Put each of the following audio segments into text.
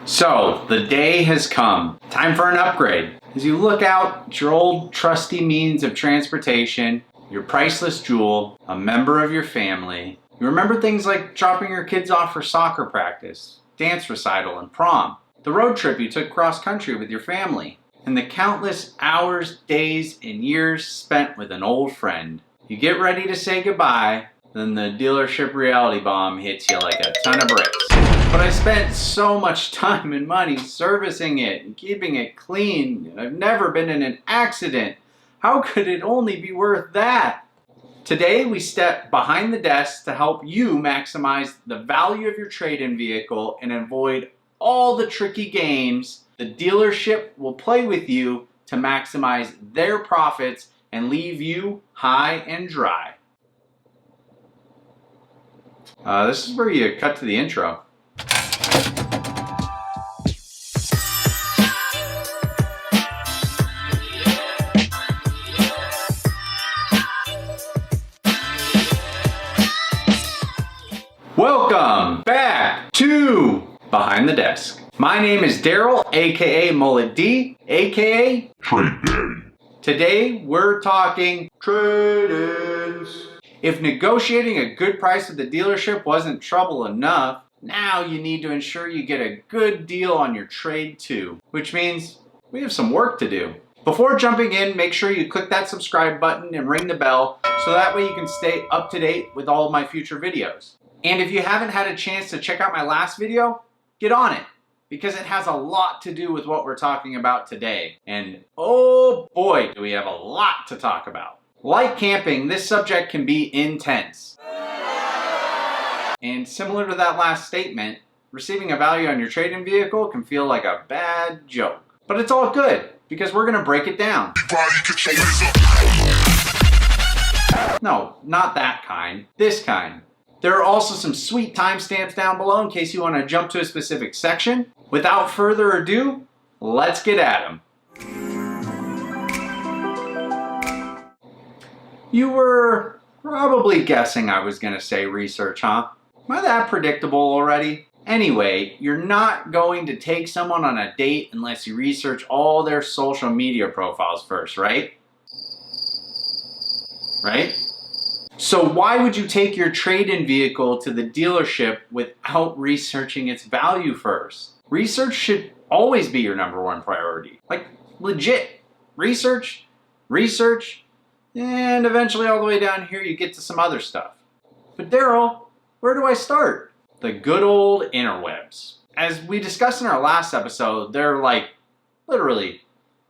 So, the day has come. Time for an upgrade. As you look out at your old trusty means of transportation, your priceless jewel, a member of your family, you remember things like dropping your kids off for soccer practice, dance recital, and prom, the road trip you took cross country with your family, and the countless hours, days, and years spent with an old friend. You get ready to say goodbye, then the dealership reality bomb hits you like a ton of bricks. But I spent so much time and money servicing it and keeping it clean, and I've never been in an accident. How could it only be worth that? Today we step behind the desk to help you maximize the value of your trade-in vehicle and avoid all the tricky games the dealership will play with you to maximize their profits and leave you high and dry. This is where you cut to the intro. Welcome back to Behind the Desk. My name is Daryl, aka Mullet D, aka Trade Daddy. Today we're talking trade-ins. If negotiating a good price with the dealership wasn't trouble enough, now you need to ensure you get a good deal on your trade too, which means we have some work to do. Before jumping in, make sure you click that subscribe button and ring the bell so that way you can stay up to date with all of my future videos. And if you haven't had a chance to check out my last video, get on it, because it has a lot to do with what we're talking about today. And oh boy, do we have a lot to talk about. Like camping, this subject can be intense. And similar to that last statement, receiving a value on your trade-in vehicle can feel like a bad joke. But it's all good, because we're gonna break it down. No, not that kind. This kind. There are also some sweet timestamps down below in case you want to jump to a specific section. Without further ado, let's get at them. You were probably guessing I was going to say research, huh? Am I that predictable already? Anyway, you're not going to take someone on a date unless you research all their social media profiles first, right? Right? So why would you take your trade-in vehicle to the dealership without researching its value first? Research should always be your number one priority. Like, legit. Research, and eventually all the way down here you get to some other stuff. But Daryl, where do I start? The good old interwebs. As we discussed in our last episode, there are like literally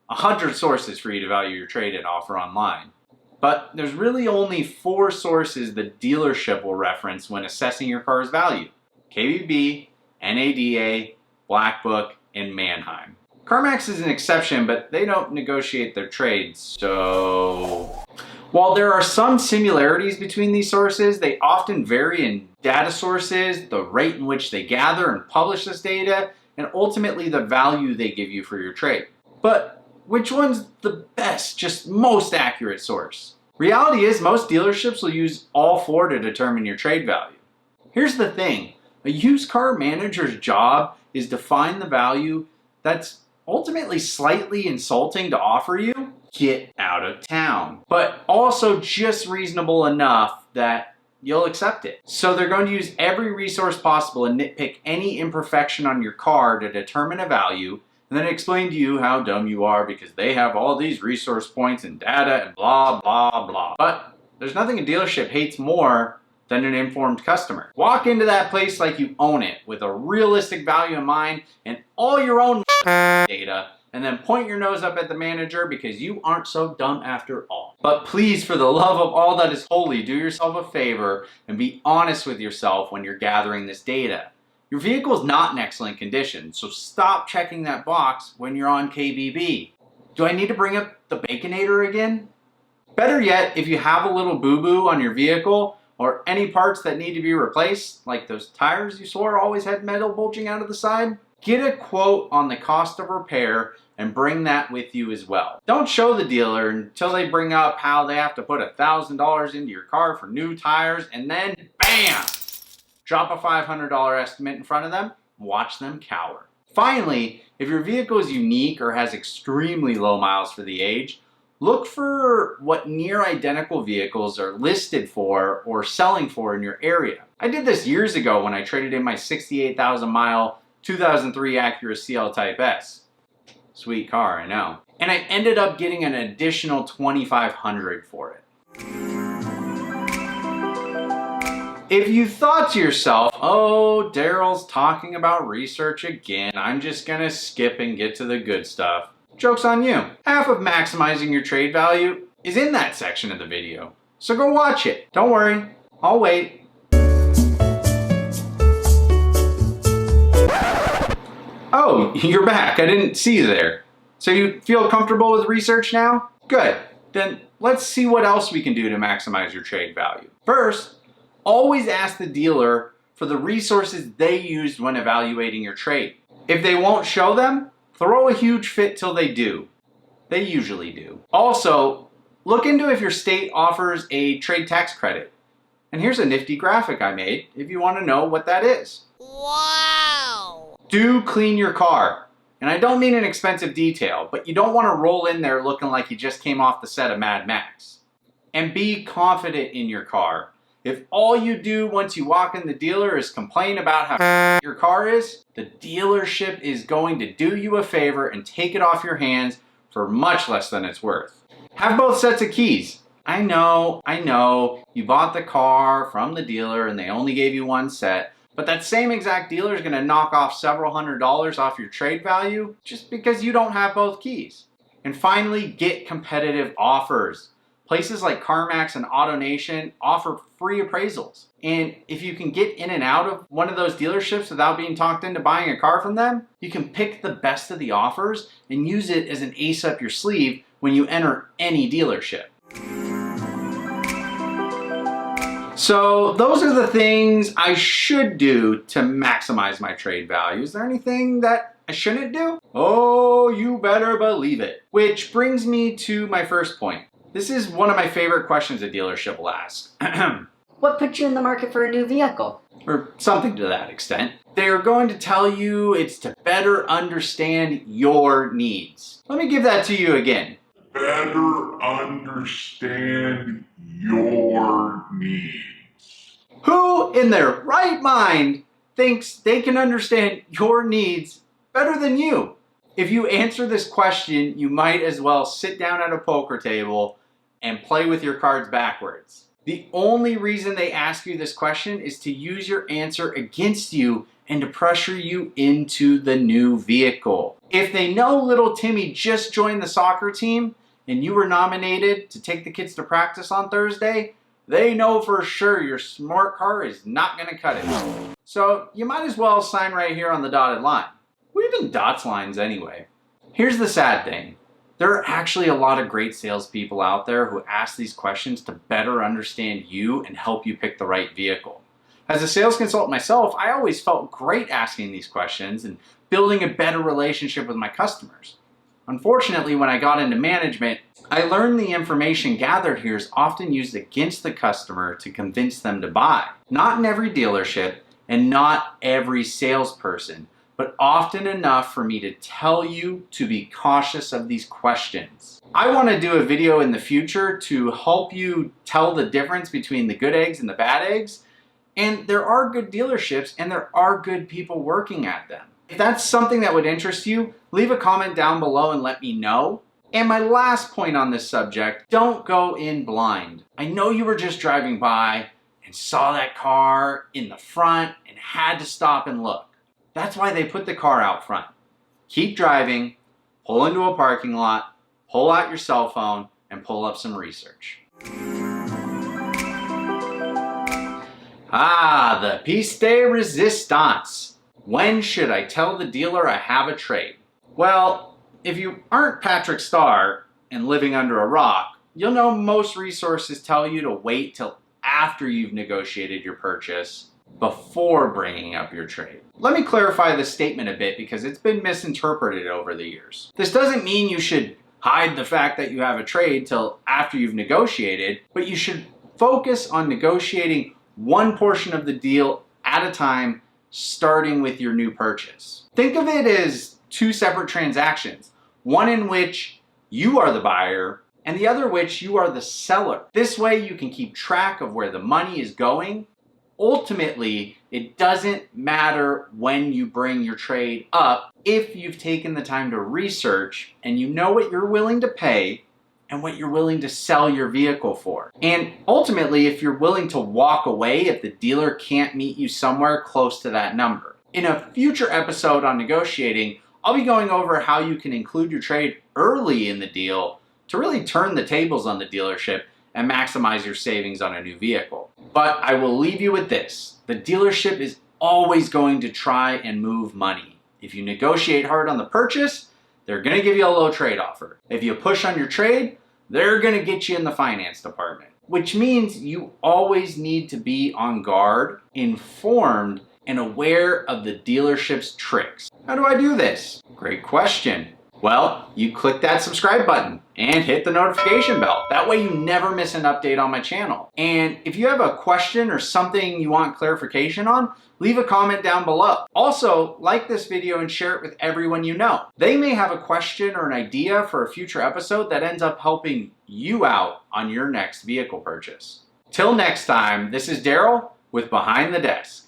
100 sources for you to value your trade-in offer online. But there's really only 4 sources the dealership will reference when assessing your car's value: KBB, NADA, Black Book, and Manheim. CarMax is an exception, but they don't negotiate their trades, so... While there are some similarities between these sources, they often vary in data sources, the rate in which they gather and publish this data, and ultimately the value they give you for your trade. But which one's the best, just most accurate source? Reality is most dealerships will use all 4 to determine your trade value. Here's the thing, a used car manager's job is to find the value that's ultimately slightly insulting to offer you, get out of town, but also just reasonable enough that you'll accept it. So they're going to use every resource possible and nitpick any imperfection on your car to determine a value, and then explain to you how dumb you are because they have all these resource points and data and blah, blah, blah. But there's nothing a dealership hates more than an informed customer. Walk into that place like you own it with a realistic value in mind and all your own data, and then point your nose up at the manager because you aren't so dumb after all. But please, for the love of all that is holy, do yourself a favor and be honest with yourself when you're gathering this data. Your vehicle is not in excellent condition, so stop checking that box when you're on KBB. Do I need to bring up the Baconator again? Better yet, if you have a little boo-boo on your vehicle or any parts that need to be replaced, like those tires you swore always had metal bulging out of the side, get a quote on the cost of repair and bring that with you as well. Don't show the dealer until they bring up how they have to put $1,000 into your car for new tires and then BAM! Drop a $500 estimate in front of them, watch them cower. Finally, if your vehicle is unique or has extremely low miles for the age, look for what near identical vehicles are listed for or selling for in your area. I did this years ago when I traded in my 68,000 mile 2003 Acura CL Type S. Sweet car, I know. And I ended up getting an additional $2,500 for it. If you thought to yourself, oh, Daryl's talking about research again, I'm just gonna skip and get to the good stuff. Joke's on you. Half of maximizing your trade value is in that section of the video. So go watch it. Don't worry, I'll wait. Oh, you're back. I didn't see you there. So you feel comfortable with research now? Good. Then let's see what else we can do to maximize your trade value. First, always ask the dealer for the resources they used when evaluating your trade. If they won't show them, throw a huge fit till they do. They usually do. Also, look into if your state offers a trade tax credit. And here's a nifty graphic I made if you want to know what that is. Wow! Do clean your car. And I don't mean an expensive detail, but you don't want to roll in there looking like you just came off the set of Mad Max. And be confident in your car. If all you do once you walk in the dealer is complain about how your car is, the dealership is going to do you a favor and take it off your hands for much less than it's worth. Have both sets of keys. I know, you bought the car from the dealer and they only gave you one set, but that same exact dealer is going to knock off several $100s off your trade value just because you don't have both keys. And finally, get competitive offers. Places like CarMax and AutoNation offer free appraisals. And if you can get in and out of one of those dealerships without being talked into buying a car from them, you can pick the best of the offers and use it as an ace up your sleeve when you enter any dealership. So those are the things I should do to maximize my trade value. Is there anything that I shouldn't do? Oh, you better believe it. Which brings me to my first point. This is one of my favorite questions a dealership will ask. What put you in the market for a new vehicle? Or something to that extent. They are going to tell you it's to better understand your needs. Let me give that to you again. Better understand your needs. Who in their right mind thinks they can understand your needs better than you? If you answer this question, you might as well sit down at a poker table and play with your cards backwards. The only reason they ask you this question is to use your answer against you and to pressure you into the new vehicle. If they know little Timmy just joined the soccer team and you were nominated to take the kids to practice on Thursday, they know for sure your smart car is not going to cut it. So you might as well sign right here on the dotted line. Who even dots lines anyway? Here's the sad thing. There are actually a lot of great salespeople out there who ask these questions to better understand you and help you pick the right vehicle. As a sales consultant myself, I always felt great asking these questions and building a better relationship with my customers. Unfortunately, when I got into management, I learned the information gathered here is often used against the customer to convince them to buy. Not in every dealership and not every salesperson, but often enough for me to tell you to be cautious of these questions. I want to do a video in the future to help you tell the difference between the good eggs and the bad eggs. And there are good dealerships and there are good people working at them. If that's something that would interest you, leave a comment down below and let me know. And my last point on this subject, don't go in blind. I know you were just driving by and saw that car in the front and had to stop and look. That's why they put the car out front. Keep driving, pull into a parking lot, pull out your cell phone, and pull up some research. The piece de resistance. When should I tell the dealer I have a trade? Well, if you aren't Patrick Starr and living under a rock, you'll know most resources tell you to wait till after you've negotiated your purchase before bringing up your trade. Let me clarify this statement a bit because it's been misinterpreted over the years. This doesn't mean you should hide the fact that you have a trade till after you've negotiated, but you should focus on negotiating one portion of the deal at a time starting with your new purchase. Think of it as two separate transactions, one in which you are the buyer and the other which you are the seller. This way you can keep track of where the money is going. Ultimately, it doesn't matter when you bring your trade up if you've taken the time to research and you know what you're willing to pay and what you're willing to sell your vehicle for. And ultimately, if you're willing to walk away if the dealer can't meet you somewhere close to that number. In a future episode on negotiating, I'll be going over how you can include your trade early in the deal to really turn the tables on the dealership and maximize your savings on a new vehicle. But I will leave you with this. The dealership is always going to try and move money. If you negotiate hard on the purchase, they're gonna give you a low trade offer. If you push on your trade, they're gonna get you in the finance department. Which means you always need to be on guard, informed, and aware of the dealership's tricks. How do I do this? Great question. Well, you click that subscribe button and hit the notification bell. That way you never miss an update on my channel. And if you have a question or something you want clarification on, leave a comment down below. Also, like this video and share it with everyone you know. They may have a question or an idea for a future episode that ends up helping you out on your next vehicle purchase. Till next time, this is Daryl with Behind the Desk.